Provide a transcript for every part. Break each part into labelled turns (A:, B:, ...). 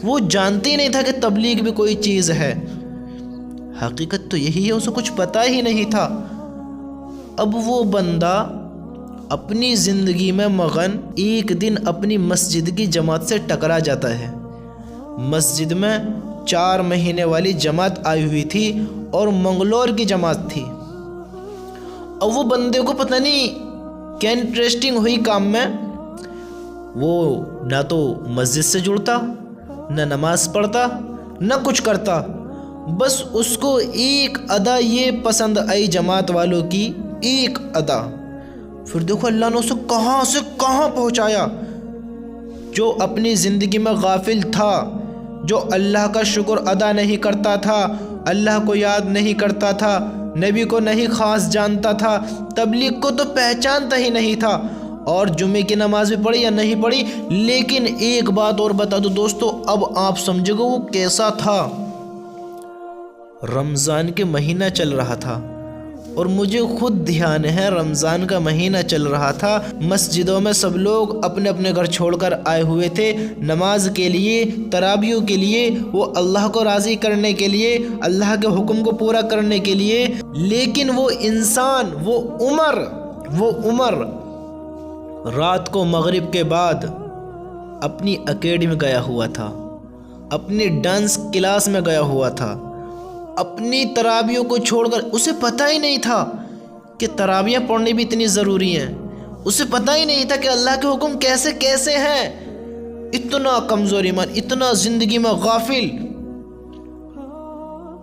A: وہ جانتے ہی نہیں تھا کہ تبلیغ بھی کوئی چیز ہے۔ حقیقت تو یہی ہے، اسے کچھ پتہ ہی نہیں تھا۔ اب وہ بندہ اپنی زندگی میں مغن ایک دن اپنی مسجد کی جماعت سے ٹکرا جاتا ہے۔ مسجد میں 4 مہینے والی جماعت آئی ہوئی تھی اور منگلور کی جماعت تھی۔ اب وہ بندے کو پتہ نہیں کیا انٹرسٹنگ ہوئی کام میں، وہ نہ تو مسجد سے جڑتا، نہ نماز پڑھتا، نہ کچھ کرتا، بس اس کو ایک ادا یہ پسند آئی جماعت والوں کی، ایک ادا۔ پھر دیکھو اللہ نے اسے کہاں سے کہاں پہنچایا۔ جو اپنی زندگی میں غافل تھا، جو اللہ کا شکر ادا نہیں کرتا تھا، اللہ کو یاد نہیں کرتا تھا، نبی کو نہیں خاص جانتا تھا، تبلیغ کو تو پہچانتا ہی نہیں تھا، اور جمعے کی نماز بھی پڑھی یا نہیں پڑھی، لیکن ایک بات اور بتا دو دوستو، اب آپ سمجھو گے وہ کیسا تھا۔ رمضان کے مہینہ چل رہا تھا، اور مجھے خود دھیان ہے رمضان کا مہینہ چل رہا تھا، مسجدوں میں سب لوگ اپنے اپنے گھر چھوڑ کر آئے ہوئے تھے نماز کے لیے، تراویح کے لیے، وہ اللہ کو راضی کرنے کے لیے، اللہ کے حکم کو پورا کرنے کے لیے۔ لیکن وہ انسان، وہ عمر رات کو مغرب کے بعد اپنی اکیڈمی گیا ہوا تھا، اپنی ڈانس کلاس میں گیا ہوا تھا، اپنی تراویحوں کو چھوڑ کر۔ اسے پتہ ہی نہیں تھا کہ تراویح پڑھنی بھی اتنی ضروری ہیں، اسے پتہ ہی نہیں تھا کہ اللہ کے حکم کیسے کیسے ہیں۔ اتنا کمزور ایمان، اتنا زندگی میں غافل۔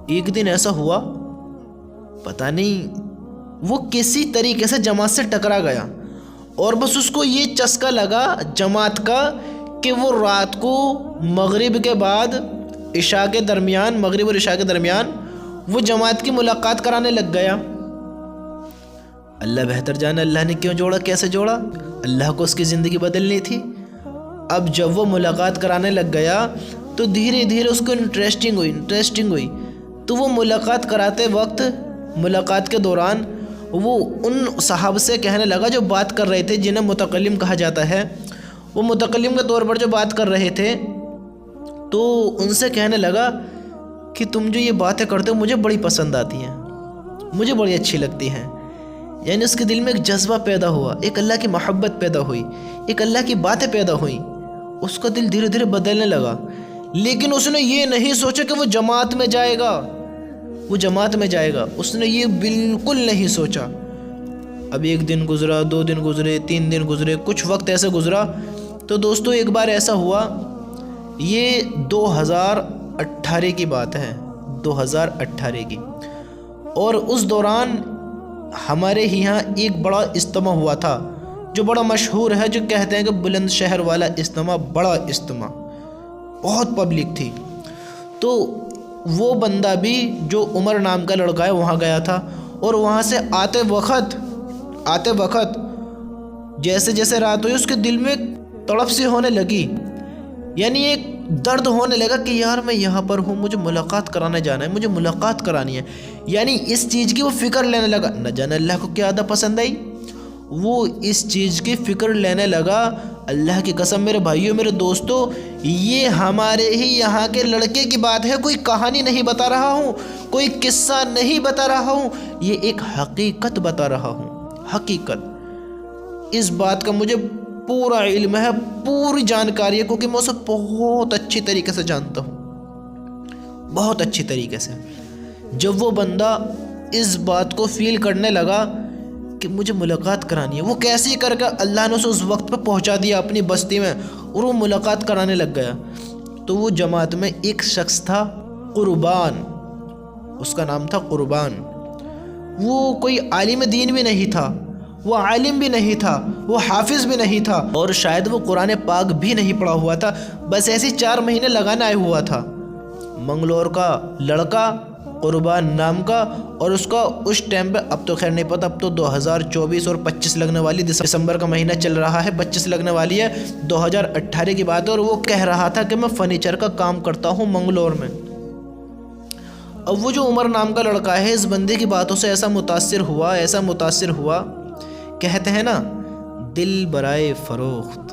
A: ایک دن ایسا ہوا، پتہ نہیں وہ کسی طریقے سے جماعت سے ٹکرا گیا، اور بس اس کو یہ چسکا لگا جماعت کا کہ وہ رات کو مغرب کے بعد عشاء کے درمیان، مغرب اور عشاء کے درمیان وہ جماعت کی ملاقات کرانے لگ گیا۔ اللہ بہتر جانے اللہ نے کیوں جوڑا، کیسے جوڑا، اللہ کو اس کی زندگی بدلنی تھی۔ اب جب وہ ملاقات کرانے لگ گیا تو دھیرے دھیرے اس کو انٹرسٹنگ ہوئی، تو وہ ملاقات کراتے وقت، ملاقات کے دوران وہ ان صحابہ سے کہنے لگا جو بات کر رہے تھے، جنہیں متکلم کہا جاتا ہے، وہ متکلم کے طور پر جو بات کر رہے تھے، تو ان سے کہنے لگا کہ تم جو یہ باتیں کرتے ہو مجھے بڑی پسند آتی ہیں، مجھے بڑی اچھی لگتی ہیں۔ یعنی اس کے دل میں ایک جذبہ پیدا ہوا، ایک اللہ کی محبت پیدا ہوئی، ایک اللہ کی باتیں پیدا ہوئیں، اس کا دل دھیرے دھیرے بدلنے لگا۔ لیکن اس نے یہ نہیں سوچا کہ وہ جماعت میں جائے گا، اس نے یہ بالکل نہیں سوچا۔ اب 1 دن گزرا، 2 دن گزرے، 3 دن گزرے، کچھ وقت ایسے گزرا تو دوستو ایک بار ایسا ہوا، یہ 2018 کی بات ہے، 2018 کی، اور اس دوران ہمارے یہاں ایک بڑا اجتماع ہوا تھا جو بڑا مشہور ہے، جو کہتے ہیں کہ بلند شہر والا اجتماع، بڑا اجتماع، بہت پبلک تھی۔ تو وہ بندہ بھی جو عمر نام کا لڑکا ہے وہاں گیا تھا، اور وہاں سے آتے وقت جیسے جیسے رات ہوئی اس کے دل میں تڑپ سی ہونے لگی، یعنی ایک درد ہونے لگا کہ یار میں یہاں پر ہوں، مجھے ملاقات کرانے جانا ہے، مجھے ملاقات کرانی ہے۔ یعنی اس چیز کی وہ فکر لینے لگا، نہ جانے اللہ کو کیا عادت پسند آئی، وہ اس چیز کی فکر لینے لگا۔ اللہ کی قسم میرے بھائیوں، میرے دوستوں، یہ ہمارے ہی یہاں کے لڑکے کی بات ہے، کوئی کہانی نہیں بتا رہا ہوں، کوئی قصہ نہیں بتا رہا ہوں، یہ ایک حقیقت بتا رہا ہوں، حقیقت۔ اس بات کا مجھے پورا علم ہے، پوری جانکاری ہے، کیونکہ میں اسے بہت اچھی طریقے سے جانتا ہوں، بہت اچھی طریقے سے۔ جب وہ بندہ اس بات کو فیل کرنے لگا کہ مجھے ملاقات کرانی ہے، وہ کیسے کر کے اللہ نے اسے اس وقت پہ پہنچا دیا اپنی بستی میں، اور وہ ملاقات کرانے لگ گیا۔ تو وہ جماعت میں ایک شخص تھا قربان، اس کا نام تھا قربان۔ وہ کوئی عالم دین بھی نہیں تھا، وہ عالم بھی نہیں تھا، وہ حافظ بھی نہیں تھا، اور شاید وہ قرآن پاک بھی نہیں پڑھا ہوا تھا، بس ایسے 4 مہینے لگانے آیا ہوا تھا۔ منگلور کا لڑکا قربان نام کا، اور اس کا اس ٹائم پہ، اب تو خیر نہیں پتہ، اب تو 2024 اور 25 لگنے والی، دسمبر کا مہینہ چل رہا ہے، 25 لگنے والی ہے، 2018 کی بات ہے، اور وہ کہہ رہا تھا کہ میں فرنیچر کا کام کرتا ہوں منگلور میں۔ اب وہ جو عمر نام کا لڑکا ہے، اس بندے کی باتوں سے ایسا متاثر ہوا، کہتے ہیں نا دل برائے فروخت،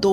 A: 2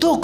A: 2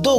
A: 2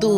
A: 2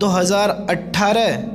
A: 2018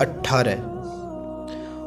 A: 18।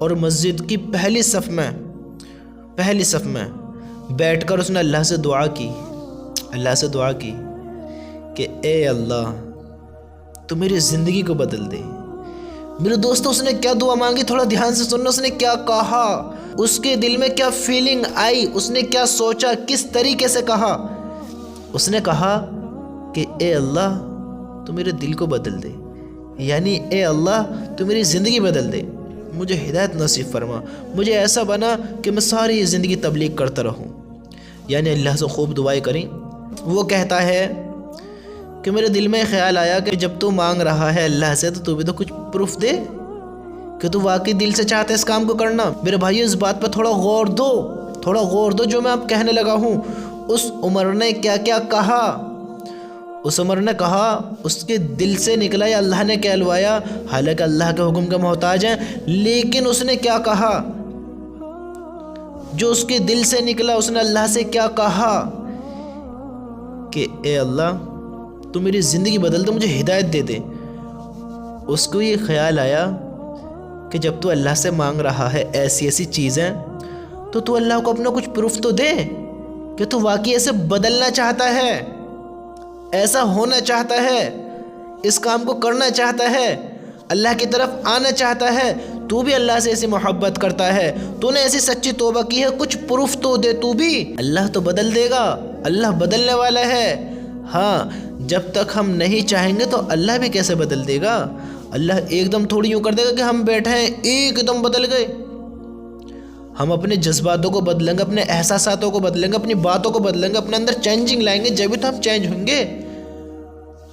A: اور مسجد کی پہلی صف میں بیٹھ کر اس نے اللہ سے دعا کی کہ اے اللہ تو میری زندگی کو بدل دے۔ میرے دوستو اس نے کیا دعا مانگی، تھوڑا دھیان سے سننا۔ اس نے کیا کہا، اس کے دل میں کیا فیلنگ آئی، اس نے کیا سوچا، کس طریقے سے کہا۔ اس نے کہا کہ اے اللہ تو میرے دل کو بدل دے، یعنی اے اللہ تو میری زندگی بدل دے، مجھے ہدایت نصیب فرما، مجھے ایسا بنا کہ میں ساری زندگی تبلیغ کرتا رہوں۔ یعنی اللہ سے خوب دعائیں کریں۔ وہ کہتا ہے کہ میرے دل میں خیال آیا کہ جب تو مانگ رہا ہے اللہ سے تو بھی تو کچھ پروف دے کہ تو واقعی دل سے چاہتا ہے اس کام کو کرنا۔ میرے بھائیو اس بات پر تھوڑا غور دو جو میں اب کہنے لگا ہوں۔ اس عمر نے کیا کیا کہا، اس عمر نے کہا، اس کے دل سے نکلا یا اللہ نے کہلوایا، حالانکہ اللہ کے حکم کا محتاج ہیں، لیکن اس نے کیا کہا، جو اس کے دل سے نکلا، اس نے اللہ سے کیا کہا کہ اے اللہ تو میری زندگی بدل دے، مجھے ہدایت دے دے۔ اس کو یہ خیال آیا کہ جب تو اللہ سے مانگ رہا ہے ایسی چیزیں تو اللہ کو اپنا کچھ پروف تو دے کہ تو واقعی ایسے بدلنا چاہتا ہے، ایسا ہونا چاہتا ہے، اس کام کو کرنا چاہتا ہے، اللہ کی طرف آنا چاہتا ہے، تو بھی اللہ سے ایسی محبت کرتا ہے، تو نے ایسی سچی توبہ کی ہے، کچھ پروف تو دے تو بھی۔ اللہ تو بدل دے گا، اللہ بدلنے والا ہے۔ ہاں جب تک ہم نہیں چاہیں گے تو اللہ بھی کیسے بدل دے گا؟ اللہ ایک دم تھوڑی یوں کر دے گا کہ ہم بیٹھے ہیں ایک دم بدل گئے۔ ہم اپنے جذباتوں کو بدلیں گے، اپنے احساساتوں کو بدلیں گے، اپنی باتوں کو بدلیں گے، اپنے اندر چینجنگ لائیں گے، جبھی تو ہم چینج ہوں گے۔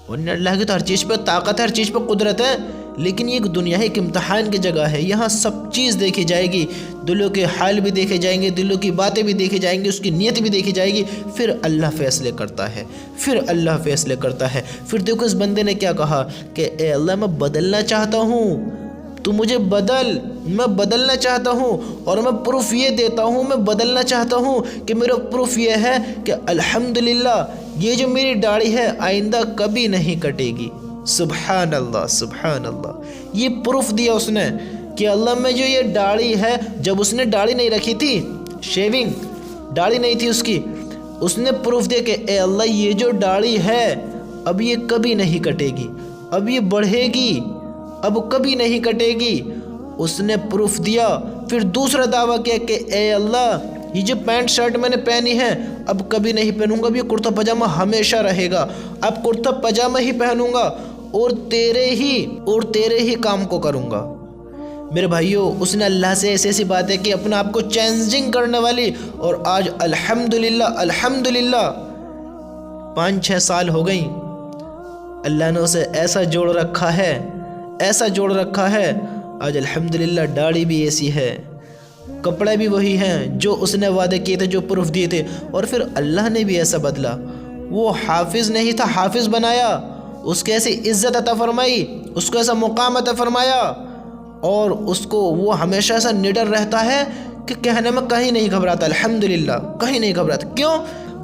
A: ورنہ اللہ کی تو ہر چیز پہ طاقت ہے، ہر چیز پہ قدرت ہے، لیکن یہ ایک دنیا ایک امتحان کی جگہ ہے، یہاں سب چیز دیکھی جائے گی، دلوں کے حال بھی دیکھے جائیں گے، دلوں کی باتیں بھی دیکھی جائیں گی، اس کی نیت بھی دیکھی جائے گی، پھر اللہ فیصلے کرتا ہے، پھر دیکھو اس بندے نے کیا کہا کہ اے اللہ میں بدلنا چاہتا ہوں، تو مجھے بدل، میں بدلنا چاہتا ہوں، اور میں پروف یہ دیتا ہوں، میں بدلنا چاہتا ہوں کہ میرا پروف یہ ہے کہ الحمدللہ یہ جو میری داڑھی ہے آئندہ کبھی نہیں کٹے گی۔ سبحان اللہ سبحان اللہ، یہ پروف دیا اس نے کہ اللہ میں جو یہ داڑھی ہے، جب اس نے داڑھی نہیں رکھی تھی، شیونگ داڑھی نہیں تھی اس نے پروف دیا کہ اے اللہ یہ جو داڑھی ہے اب یہ کبھی نہیں کٹے گی، اب یہ بڑھے گی، اب کبھی نہیں کٹے گی۔ اس نے پروف دیا۔ پھر دوسرا دعویٰ کیا کہ اے اللہ یہ جو پینٹ شرٹ میں نے پہنی ہے اب کبھی نہیں پہنوں گا، اب یہ کرتا پاجامہ ہمیشہ رہے گا، اب کرتا پاجامہ ہی پہنوں گا اور تیرے ہی کام کو کروں گا۔ میرے بھائیو اس نے اللہ سے ایسی باتیں کی اپنے آپ کو چینجنگ کرنے والی، اور آج الحمدللہ 5-6 سال ہو گئی، اللہ نے اسے ایسا جوڑ رکھا ہے، آج الحمدللہ داڑھی بھی ایسی ہے، کپڑے بھی وہی ہیں جو اس نے وعدے کیے تھے، جو پروف دیے تھے، اور پھر اللہ نے بھی ایسا بدلا۔ وہ حافظ نہیں تھا، حافظ بنایا، اس کو ایسی عزت عطا فرمائی، اس کو ایسا مقام عطا فرمایا، اور اس کو وہ ہمیشہ ایسا نڈر رہتا ہے کہ کہنے میں کہیں نہیں گھبراتا، الحمدللہ کہیں نہیں گھبراتا۔ کیوں؟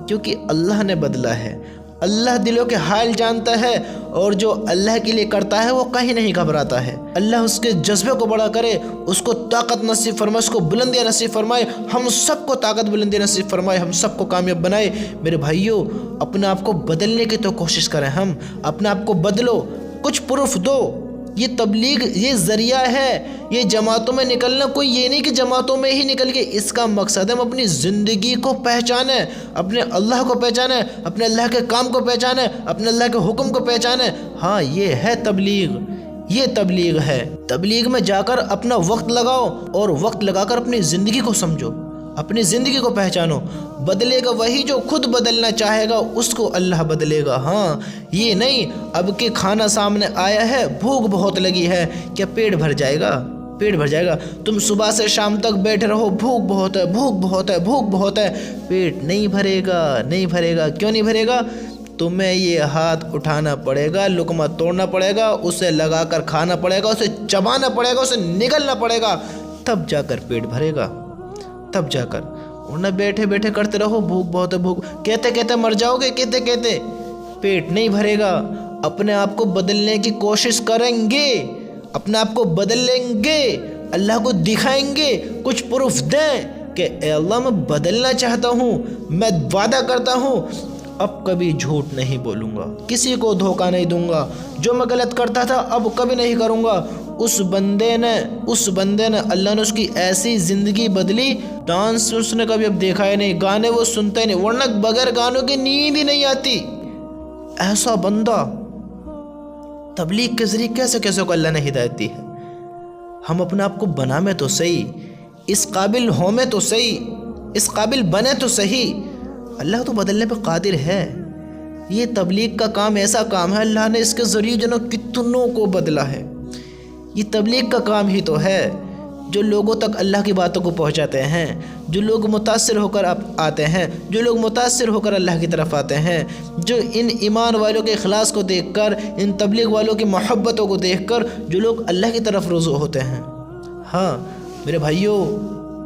A: کیونکہ اللہ نے بدلا ہے، اللہ دلوں کے حال جانتا ہے، اور جو اللہ کے لیے کرتا ہے وہ کہیں نہیں گھبراتا ہے۔ اللہ اس کے جذبے کو بڑا کرے، اس کو طاقت نصیب فرمائے، اس کو بلندیاں نصیب فرمائے، ہم سب کو طاقت بلندی نصیب فرمائے، ہم سب کو کامیاب بنائے۔ میرے بھائیوں اپنے آپ کو بدلنے کی تو کوشش کریں، ہم اپنے آپ کو بدلو، کچھ پروف دو۔ یہ تبلیغ یہ ذریعہ ہے، یہ جماعتوں میں نکلنا کوئی یہ نہیں کہ جماعتوں میں ہی نکل کے، اس کا مقصد ہے ہم اپنی زندگی کو پہچانیں، اپنے اللہ کو پہچانیں، اپنے اللہ کے کام کو پہچانیں، اپنے اللہ کے حکم کو پہچانیں۔ ہاں یہ ہے تبلیغ، یہ تبلیغ ہے۔ تبلیغ میں جا کر اپنا وقت لگاؤ، اور وقت لگا کر اپنی زندگی کو سمجھو، اپنی زندگی کو پہچانو۔ بدلے گا وہی جو خود بدلنا چاہے گا، اس کو اللہ بدلے گا۔ ہاں یہ نہیں اب کہ کھانا سامنے آیا ہے، بھوک بہت لگی ہے، کیا پیٹ بھر جائے گا؟ پیٹ بھر جائے گا؟ تم صبح سے شام تک بیٹھے رہو، بھوک بہت ہے، بھوک بہت ہے، بھوک بہت ہے، پیٹ نہیں بھرے گا، نہیں بھرے گا۔ کیوں نہیں بھرے گا؟ تمہیں یہ ہاتھ اٹھانا پڑے گا، لقمہ توڑنا پڑے گا، اسے لگا کر کھانا پڑے گا، اسے چبانا پڑے گا، اسے نگلنا پڑے گا، تب جا کر پیٹ بھرے گا، تب جا کر۔ ورنہ بیٹھے بیٹھے کرتے رہو، بھوک بہت ہے، بھوک کہتے کہتے مر جاؤ گے، کہتے کہتے پیٹ نہیں بھرے گا۔ اپنے آپ کو بدلنے کی کوشش کریں گے، اپنے آپ کو بدل لیں گے، اللہ کو دکھائیں گے، کچھ پروف دیں کہ اے اللہ میں بدلنا چاہتا ہوں، میں وعدہ کرتا ہوں اب کبھی جھوٹ نہیں بولوں گا، کسی کو دھوکہ نہیں دوں گا، جو میں غلط کرتا تھا اب کبھی نہیں کروں گا۔ اس بندے نے اللہ نے اس کی ایسی زندگی بدلی، ڈانس اس نے کبھی اب دیکھا ہی نہیں، گانے وہ سنتا ہی نہیں، ورنہ بغیر گانوں کی نیند ہی نہیں آتی۔ ایسا بندہ تبلیغ کے ذریعے کیسے کو اللہ نے ہدایت دی ہے۔ ہم اپنے آپ کو بنا میں تو صحیح، اس قابل ہو میں تو صحیح، اس قابل بنے تو صحیح، اللہ تو بدلنے پہ قادر ہے۔ یہ تبلیغ کا کام ایسا کام ہے، اللہ نے اس کے ذریعے کتنوں کو بدلا ہے۔ یہ تبلیغ کا کام ہی تو ہے جو لوگوں تک اللہ کی باتوں کو پہنچاتے ہیں، جو لوگ متاثر ہو کر آتے ہیں، جو لوگ متاثر ہو کر اللہ کی طرف آتے ہیں، جو ان ایمان والوں کے اخلاص کو دیکھ کر، ان تبلیغ والوں کی محبتوں کو دیکھ کر جو لوگ اللہ کی طرف رجوع ہوتے ہیں۔ ہاں میرے بھائیوں،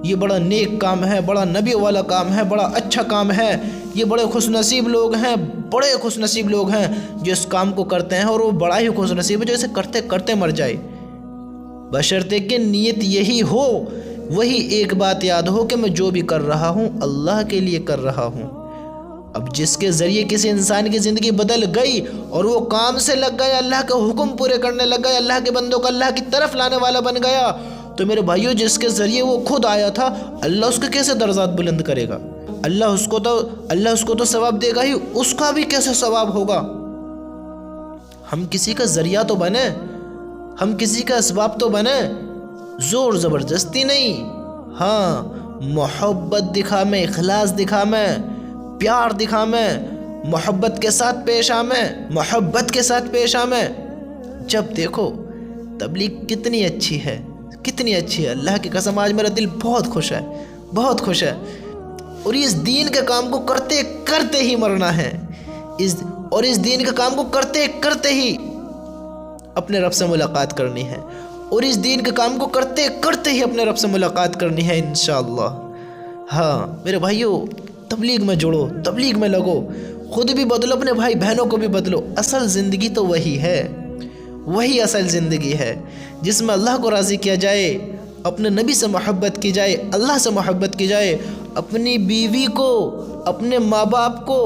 A: یہ بڑا نیک کام ہے، بڑا نبی والا کام ہے، بڑا اچھا کام ہے۔ یہ بڑے خوش نصیب لوگ ہیں، بڑے خوش نصیب لوگ ہیں جو اس کام کو کرتے ہیں، اور وہ بڑا ہی خوش نصیب ہے جو اسے کرتے کرتے مر جائے، بشرطے کہ نیت یہی ہو، وہی ایک بات یاد ہو کہ میں جو بھی کر رہا ہوں اللہ کے لیے کر رہا ہوں۔ اب جس کے ذریعے کسی انسان کی زندگی بدل گئی اور وہ کام سے لگ گیا، اللہ کے حکم پورے کرنے لگ گیا، اللہ کے بندوں کو اللہ کی طرف لانے والا بن گیا، تو میرے بھائیوں جس کے ذریعے وہ خود آیا تھا، اللہ اس کے کیسے درجات بلند کرے گا؟ اللہ اس کو تو ثواب دے گا ہی، اس کا بھی کیسے ثواب ہوگا؟ ہم کسی کا ذریعہ تو بنے، ہم کسی کا اسباب تو بنے، زور زبردستی نہیں۔ ہاں محبت دکھا میں، اخلاص دکھا میں، پیار دکھا میں، محبت کے ساتھ پیش آ میں، محبت کے ساتھ پیش آ میں۔ جب دیکھو تبلیغ کتنی اچھی ہے، کتنی اچھی ہے، اللہ کی قسم آج میرا دل بہت خوش ہے، بہت خوش ہے۔ اور اس دین کے کام کو کرتے کرتے ہی مرنا ہے، اور اس دین کے کام کو کرتے کرتے ہی اپنے رب سے ملاقات کرنی ہے، اور اس دین کے کام کو کرتے کرتے ہی اپنے رب سے ملاقات کرنی ہے انشاءاللہ۔ ہاں میرے بھائیوں، تبلیغ میں جڑو، تبلیغ میں لگو، خود بھی بدلو، اپنے بھائی بہنوں کو بھی بدلو۔ اصل زندگی تو وہی ہے، وہی اصل زندگی ہے جس میں اللہ کو راضی کیا جائے، اپنے نبی سے محبت کی جائے، اللہ سے محبت کی جائے، اپنی بیوی کو، اپنے ماں باپ کو،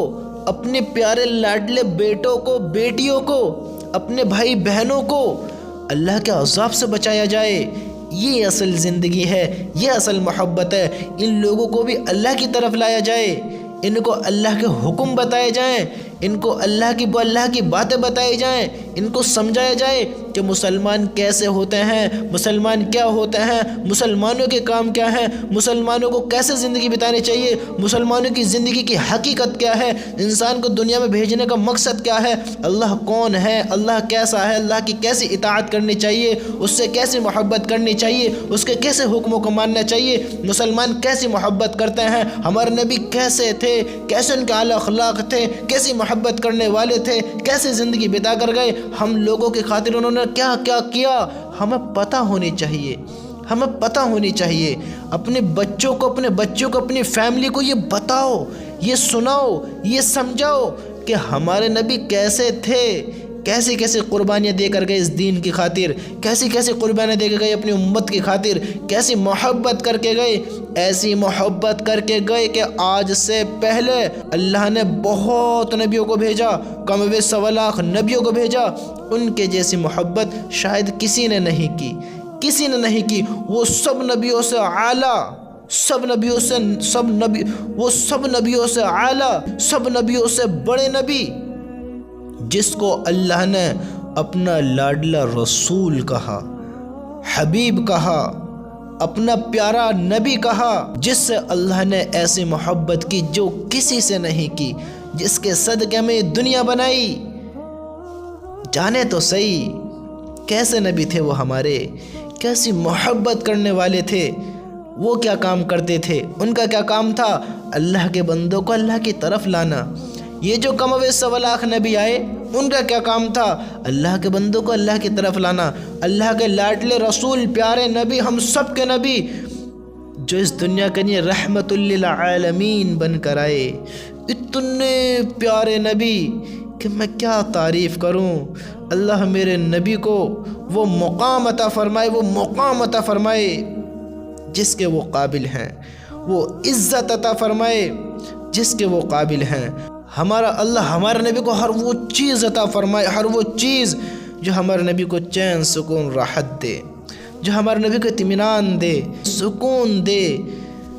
A: اپنے پیارے لاڈلے بیٹوں کو، بیٹیوں کو، اپنے بھائی بہنوں کو اللہ کے عذاب سے بچایا جائے۔ یہ اصل زندگی ہے، یہ اصل محبت ہے۔ ان لوگوں کو بھی اللہ کی طرف لایا جائے، ان کو اللہ کے حکم بتائے جائیں، ان کو اللہ کی باتیں بتائی جائیں، ان کو سمجھایا جائے کہ مسلمان کیسے ہوتے ہیں، مسلمان کیا ہوتے ہیں، مسلمانوں کے کام کیا ہیں، مسلمانوں کو کیسے زندگی بتانی چاہیے، مسلمانوں کی زندگی کی حقیقت کیا ہے، انسان کو دنیا میں بھیجنے کا مقصد کیا ہے، اللہ کون ہے، اللہ کیسا ہے، اللہ کی کیسی اطاعت کرنی چاہیے، اس سے کیسی محبت کرنی چاہیے، اس کے کیسے حکموں کو ماننا چاہیے، مسلمان کیسی محبت کرتے ہیں، ہمارے نبی کیسے تھے، کیسے ان کے اعلیٰ اخلاق تھے، کیسی محبت کرنے والے تھے، کیسے زندگی بتا کر گئے، ہم لوگوں کی خاطر انہوں نے کیا کیا کیا، ہمیں پتہ ہونی چاہیے، ہمیں پتہ ہونی چاہیے۔ اپنے بچوں کو، اپنی فیملی کو یہ بتاؤ، یہ سناؤ، یہ سمجھاؤ کہ ہمارے نبی کیسے تھے، کیسی کیسی قربانیاں دے کر گئے اس دین کی خاطر، کیسی کیسی قربانیاں دے کے گئے اپنی امت کی خاطر، کیسی محبت کر کے گئے، ایسی محبت کر کے گئے کہ آج سے پہلے اللہ نے بہت نبیوں کو بھیجا، کم و بیش 1.25 لاکھ نبیوں کو بھیجا، ان کے جیسی محبت شاید کسی نے نہیں کی، کسی نے نہیں کی۔ وہ سب نبیوں سے اعلیٰ، سب نبیوں سے اعلیٰ، سب نبیوں سے بڑے نبی، جس کو اللہ نے اپنا لاڈلا رسول کہا، حبیب کہا، اپنا پیارا نبی کہا، جس سے اللہ نے ایسی محبت کی جو کسی سے نہیں کی، جس کے صدقے میں دنیا بنائی۔ جانے تو صحیح کیسے نبی تھے وہ ہمارے، کیسی محبت کرنے والے تھے، وہ کیا کام کرتے تھے، ان کا کیا کام تھا، اللہ کے بندوں کو اللہ کی طرف لانا۔ یہ جو کم و بیش 1.25 لاکھ نبی آئے، ان کا کیا کام تھا، اللہ کے بندوں کو اللہ کی طرف لانا۔ اللہ کے لاڈلے رسول، پیارے نبی، ہم سب کے نبی، جو اس دنیا کے لیے رحمت للعالمین بن کر آئے، اتنے پیارے نبی کہ میں کیا تعریف کروں۔ اللہ میرے نبی کو وہ مقام عطا فرمائے، وہ مقام عطا فرمائے جس کے وہ قابل ہیں، وہ عزت عطا فرمائے جس کے وہ قابل ہیں۔ ہمارا اللہ ہمارے نبی کو ہر وہ چیز عطا فرمائے، ہر وہ چیز جو ہمارے نبی کو چین سکون راحت دے، جو ہمارے نبی کو اطمینان دے، سکون دے۔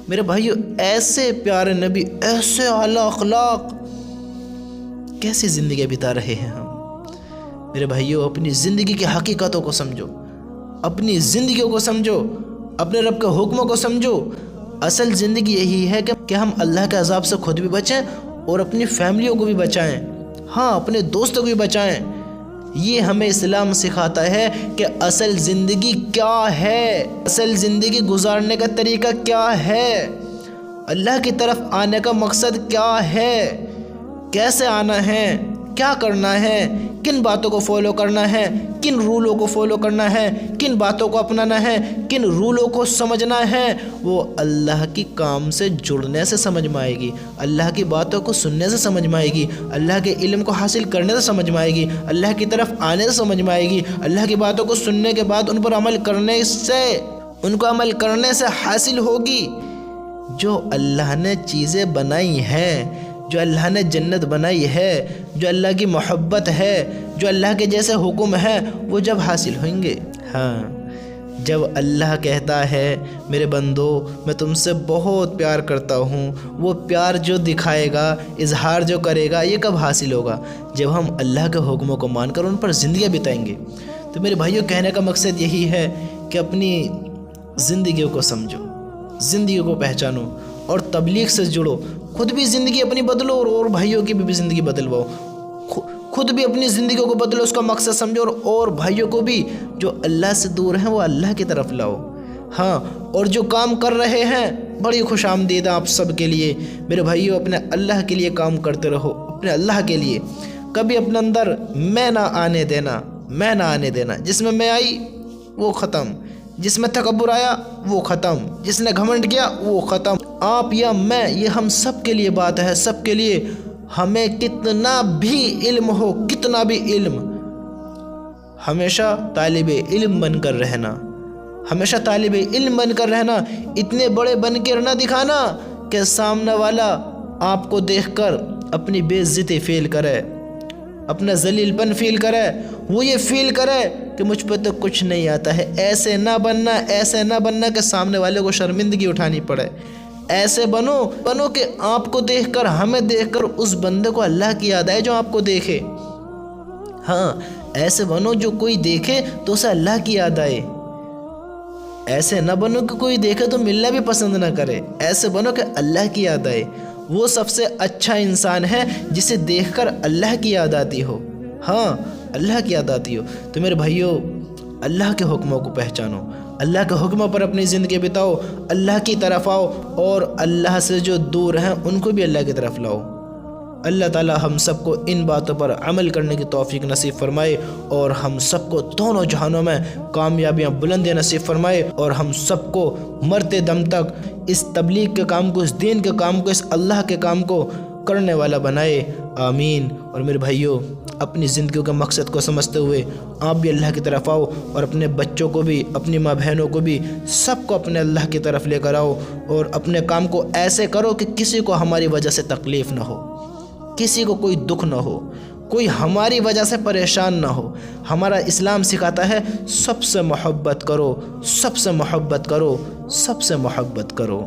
A: میرے بھائیو، ایسے پیارے نبی، ایسے اعلیٰ اخلاق، کیسی زندگی بتا رہے ہیں ہم؟ میرے بھائیو، اپنی زندگی کی حقیقتوں کو سمجھو، اپنی زندگیوں کو سمجھو، اپنے رب کے حکموں کو سمجھو۔ اصل زندگی یہی ہے کہ ہم اللہ کے عذاب سے خود بھی بچیں اور اپنی فیملیوں کو بھی بچائیں، ہاں اپنے دوستوں کو بھی بچائیں۔ یہ ہمیں اسلام سکھاتا ہے کہ اصل زندگی کیا ہے، اصل زندگی گزارنے کا طریقہ کیا ہے، اللہ کی طرف آنے کا مقصد کیا ہے، کیسے آنا ہے، کیا کرنا ہے، کن باتوں کو فالو کرنا ہے، کن رولوں کو فالو کرنا ہے، کن باتوں کو اپنانا ہے، کن رولوں کو سمجھنا ہے۔ وہ اللہ کی کام سے جڑنے سے سمجھ میں آئے گی، اللہ کی باتوں کو سننے سے سمجھ میں آئے گی، اللہ کے علم کو حاصل کرنے سے سمجھ میں آئے گی، اللہ کی طرف آنے سے سمجھ میں آئے گی۔ اللہ کی باتوں کو سننے کے بعد ان پر عمل کرنے سے، ان کو عمل کرنے سے حاصل ہوگی جو اللہ نے چیزیں بنائی ہیں، جو اللہ نے جنت بنائی ہے، جو اللہ کی محبت ہے، جو اللہ کے جیسے حکم ہے، وہ جب حاصل ہوئیں گے۔ ہاں، جب اللہ کہتا ہے میرے بندو میں تم سے بہت پیار کرتا ہوں، وہ پیار جو دکھائے گا، اظہار جو کرے گا، یہ کب حاصل ہوگا؟ جب ہم اللہ کے حکموں کو مان کر ان پر زندگیاں بتائیں گے۔ تو میرے بھائیوں، کہنے کا مقصد یہی ہے کہ اپنی زندگیوں کو سمجھو، زندگی کو پہچانو اور تبلیغ سے جڑو۔ خود بھی زندگی اپنی بدلو اور بھائیوں کی بھی زندگی بدلواؤ۔ خود بھی اپنی زندگیوں کو بدلو، اس کا مقصد سمجھو، اور بھائیوں کو بھی جو اللہ سے دور ہیں وہ اللہ کی طرف لاؤ۔ ہاں، اور جو کام کر رہے ہیں بڑی خوش آمدید آپ سب کے لیے۔ میرے بھائیوں، اپنے اللہ کے لیے کام کرتے رہو، اپنے اللہ کے لیے۔ کبھی اپنے اندر میں نہ آنے دینا، میں نہ آنے دینا۔ جس میں آئی وہ ختم، جس میں تکبر آیا وہ ختم، جس نے گھمنڈ کیا وہ ختم۔ آپ یا میں، یہ ہم سب کے لیے بات ہے، سب کے لیے۔ ہمیں کتنا بھی علم ہو، کتنا بھی علم، ہمیشہ طالب علم بن کر رہنا، ہمیشہ طالب علم بن کر رہنا۔ اتنے بڑے بن کر نہ دکھانا کہ سامنے والا آپ کو دیکھ کر اپنی بے عزتی فیل کرے، اپنا ذلیل پن فیل کرے، وہ یہ فیل کرے کہ مجھ پہ تو کچھ نہیں آتا ہے۔ ایسے نہ بننا، ایسے نہ بننا کہ سامنے والے کو شرمندگی اٹھانی پڑے۔ ایسے بنو کہ آپ کو دیکھ کر، ہمیں دیکھ کر اس بندے کو اللہ کی یاد آئے جو آپ کو دیکھے۔ ہاں، ایسے بنو جو کوئی دیکھے تو اسے اللہ کی یاد آئے۔ ایسے نہ بنو کہ کوئی دیکھے تو ملنا بھی پسند نہ کرے۔ ایسے بنو کہ اللہ کی یاد آئے۔ وہ سب سے اچھا انسان ہے جسے دیکھ کر اللہ کی یاد آتی ہو۔ ہاں، اللہ کی یاد آتی ہو۔ تو میرے بھائیوں، اللہ کے حکموں کو پہچانو، اللہ کے حکموں پر اپنی زندگی بتاؤ، اللہ کی طرف آؤ، اور اللہ سے جو دور ہیں ان کو بھی اللہ کی طرف لاؤ۔ اللہ تعالی ہم سب کو ان باتوں پر عمل کرنے کی توفیق نصیب فرمائے، اور ہم سب کو دونوں جہانوں میں کامیابیاں بلندیاں نصیب فرمائے، اور ہم سب کو مرتے دم تک اس تبلیغ کے کام کو، اس دین کے کام کو، اس اللہ کے کام کو کرنے والا بنائے۔ آمین۔ اور میرے بھائیوں، اپنی زندگیوں کے مقصد کو سمجھتے ہوئے آپ بھی اللہ کی طرف آؤ، اور اپنے بچوں کو بھی، اپنی ماں بہنوں کو بھی، سب کو اپنے اللہ کی طرف لے کر آؤ، اور اپنے کام کو ایسے کرو کہ کسی کو ہماری وجہ سے تکلیف نہ ہو، کسی کو کوئی دکھ نہ ہو، کوئی ہماری وجہ سے پریشان نہ ہو۔ ہمارا اسلام سکھاتا ہے سب سے محبت کرو، سب سے محبت کرو، سب سے محبت کرو۔